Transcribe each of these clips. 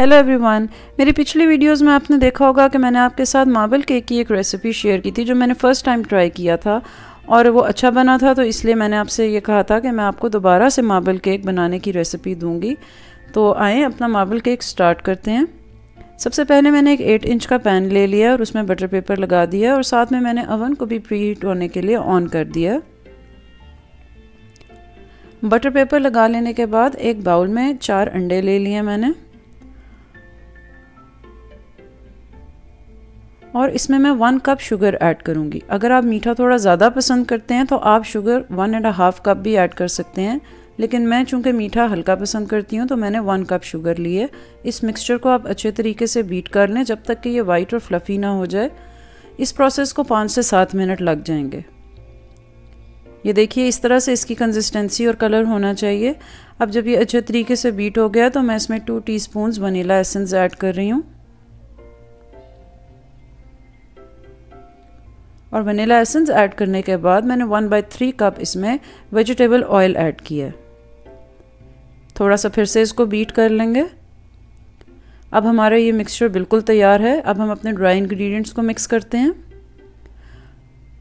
Hello everyone, मेरी पिछली videos में आपने देखा होगा कि मैंने आपके साथ मार्बल केक की एक रेसिपी शेयर की थी जो मैंने फ़र्स्ट टाइम ट्राई किया था और वो अच्छा बना था। तो इसलिए मैंने आपसे ये कहा था कि मैं आपको दोबारा से मार्बल केक बनाने की रेसिपी दूंगी। तो आए अपना मार्बल केक स्टार्ट करते हैं। सबसे पहले मैंने एक 8 इंच का पैन ले लिया और उसमें बटर पेपर लगा दिया और साथ में मैंने ओवन को भी प्री हीट होने के लिए ऑन कर दिया। बटर पेपर लगा लेने के बाद एक बाउल में 4 अंडे ले लिए मैंने और इसमें मैं 1 कप शुगर ऐड करूँगी। अगर आप मीठा थोड़ा ज़्यादा पसंद करते हैं तो आप शुगर 1.5 कप भी ऐड कर सकते हैं, लेकिन मैं चूँकि मीठा हल्का पसंद करती हूँ तो मैंने 1 कप शुगर ली है। इस मिक्सचर को आप अच्छे तरीके से बीट कर लें जब तक कि ये वाइट और फ्लफ़ी ना हो जाए। इस प्रोसेस को 5 से 7 मिनट लग जाएंगे। ये देखिए इस तरह से इसकी कंसिस्टेंसी और कलर होना चाहिए। अब जब ये अच्छे तरीके से बीट हो गया तो मैं इसमें 2 टीस्पून वनीला एसेंस ऐड कर रही हूँ और वनीला एसेंस ऐड करने के बाद मैंने 1/3 कप इसमें वेजिटेबल ऑयल ऐड किया है। थोड़ा सा फिर से इसको बीट कर लेंगे। अब हमारा ये मिक्सचर बिल्कुल तैयार है। अब हम अपने ड्राई इंग्रेडिएंट्स को मिक्स करते हैं।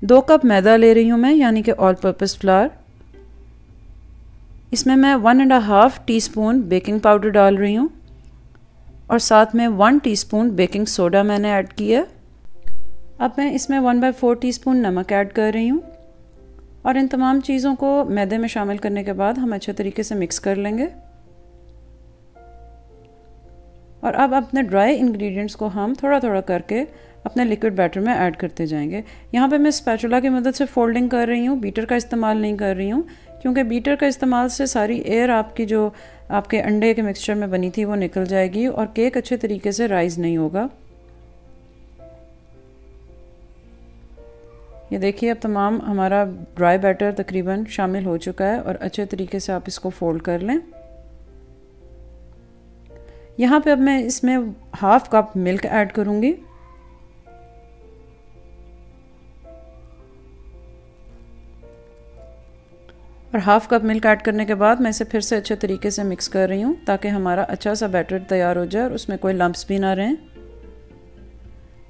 2 कप मैदा ले रही हूँ मैं, यानी कि ऑल पर्पस फ्लावर। इसमें मैं 1.5 टीस्पून बेकिंग पाउडर डाल रही हूँ और साथ में 1 टीस्पून बेकिंग सोडा मैंने ऐड किया। अब मैं इसमें 1/4 टीस्पून नमक ऐड कर रही हूँ और इन तमाम चीज़ों को मैदे में शामिल करने के बाद हम अच्छे तरीके से मिक्स कर लेंगे। और अब अपने ड्राई इंग्रेडिएंट्स को हम थोड़ा थोड़ा करके अपने लिक्विड बैटर में ऐड करते जाएंगे। यहाँ पे मैं स्पैचुला की मदद से फोल्डिंग कर रही हूँ, बीटर का इस्तेमाल नहीं कर रही हूँ, क्योंकि बीटर का इस्तेमाल से सारी एयर आपकी जो आपके अंडे के मिक्सचर में बनी थी वो निकल जाएगी और केक अच्छे तरीके से राइज नहीं होगा। ये देखिए अब तमाम हमारा ड्राई बैटर तकरीबन शामिल हो चुका है और अच्छे तरीके से आप इसको फोल्ड कर लें। यहाँ पे अब मैं इसमें 1/2 कप मिल्क ऐड करूँगी और 1/2 कप मिल्क ऐड करने के बाद मैं इसे फिर से अच्छे तरीके से मिक्स कर रही हूँ ताकि हमारा अच्छा सा बैटर तैयार हो जाए और उसमें कोई लम्प्स भी ना रहें।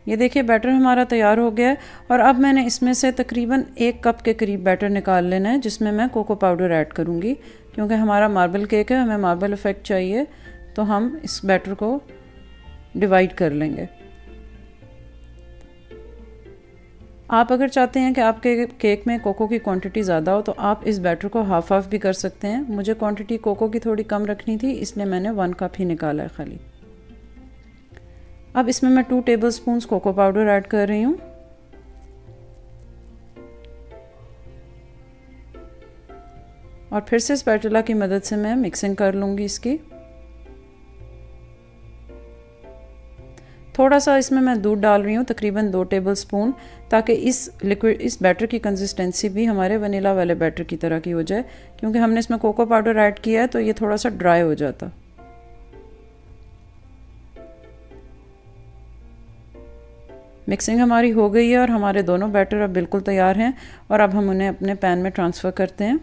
ये देखिए बैटर हमारा तैयार हो गया है और अब मैंने इसमें से तकरीबन 1 कप के करीब बैटर निकाल लेना है, जिसमें मैं कोको पाउडर ऐड करूँगी। क्योंकि हमारा मार्बल केक है, हमें मार्बल इफ़ेक्ट चाहिए, तो हम इस बैटर को डिवाइड कर लेंगे। आप अगर चाहते हैं कि आपके केक में कोको की क्वांटिटी ज़्यादा हो तो आप इस बैटर को हाफ भी कर सकते हैं। मुझे क्वांटिटी कोको की थोड़ी कम रखनी थी, इसलिए मैंने 1 कप ही निकाला है खाली। अब इसमें मैं 2 टेबलस्पून्स कोको पाउडर ऐड कर रही हूँ और फिर से स्पैटुला की मदद से मैं मिक्सिंग कर लूँगी इसकी। थोड़ा सा इसमें मैं दूध डाल रही हूँ, तकरीबन 2 टेबलस्पून, ताकि इस बैटर की कंसिस्टेंसी भी हमारे वनीला वाले बैटर की तरह की हो जाए। क्योंकि हमने इसमें कोको पाउडर ऐड किया है तो ये थोड़ा सा ड्राई हो जाता। मिक्सिंग हमारी हो गई है और हमारे दोनों बैटर अब बिल्कुल तैयार हैं और अब हम उन्हें अपने पैन में ट्रांसफ़र करते हैं।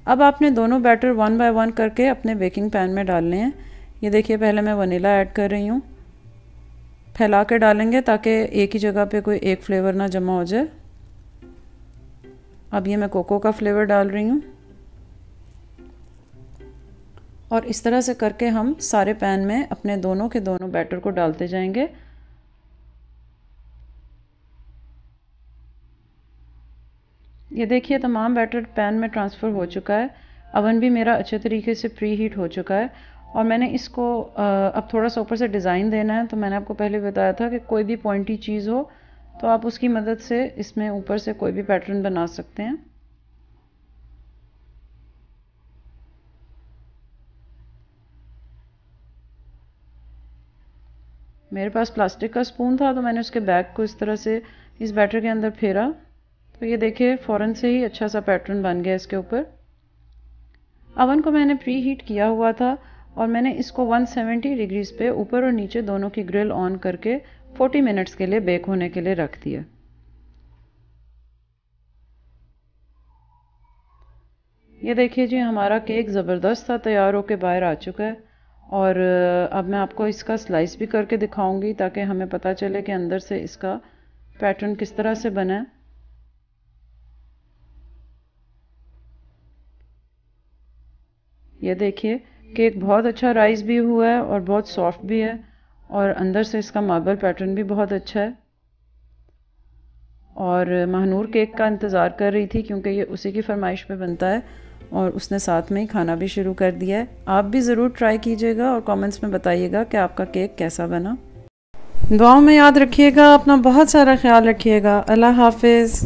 अब आपने दोनों बैटर 1 बाय 1 करके अपने बेकिंग पैन में डालने हैं। ये देखिए पहले मैं वनीला ऐड कर रही हूँ, फैला के डालेंगे ताकि एक ही जगह पे कोई एक फ्लेवर ना जमा हो जाए। अब ये मैं कोको का फ्लेवर डाल रही हूँ और इस तरह से करके हम सारे पैन में अपने दोनों के दोनों बैटर को डालते जाएंगे। ये देखिए तमाम बैटर पैन में ट्रांसफ़र हो चुका है। अवन भी मेरा अच्छे तरीके से प्री हीट हो चुका है और मैंने इसको अब थोड़ा सा ऊपर से डिज़ाइन देना है। तो मैंने आपको पहले बताया था कि कोई भी पॉइंटी चीज़ हो तो आप उसकी मदद से इसमें ऊपर से कोई भी पैटर्न बना सकते हैं। मेरे पास प्लास्टिक का स्पून था तो मैंने उसके बैग को इस तरह से इस बैटर के अंदर फेरा, तो ये देखिए फ़ौरन से ही अच्छा सा पैटर्न बन गया इसके ऊपर। अवन को मैंने प्री हीट किया हुआ था और मैंने इसको 170 डिग्रीज़ पे ऊपर और नीचे दोनों की ग्रिल ऑन करके 40 मिनट्स के लिए बेक होने के लिए रख दिया। ये देखिए जी, हमारा केक ज़बरदस्त सा तैयार होके बाहर आ चुका है। और अब मैं आपको इसका स्लाइस भी करके दिखाऊंगी ताकि हमें पता चले कि अंदर से इसका पैटर्न किस तरह से बना है। ये देखिए, केक बहुत अच्छा राइस भी हुआ है और बहुत सॉफ्ट भी है, और अंदर से इसका मार्बल पैटर्न भी बहुत अच्छा है। और महानूर केक का इंतज़ार कर रही थी क्योंकि ये उसी की फरमाइश पे बनता है, और उसने साथ में ही खाना भी शुरू कर दिया है। आप भी ज़रूर ट्राई कीजिएगा और कमेंट्स में बताइएगा कि आपका केक कैसा बना। दुआओं में याद रखिएगा, अपना बहुत सारा ख्याल रखिएगा। अल्लाह हाफिज़।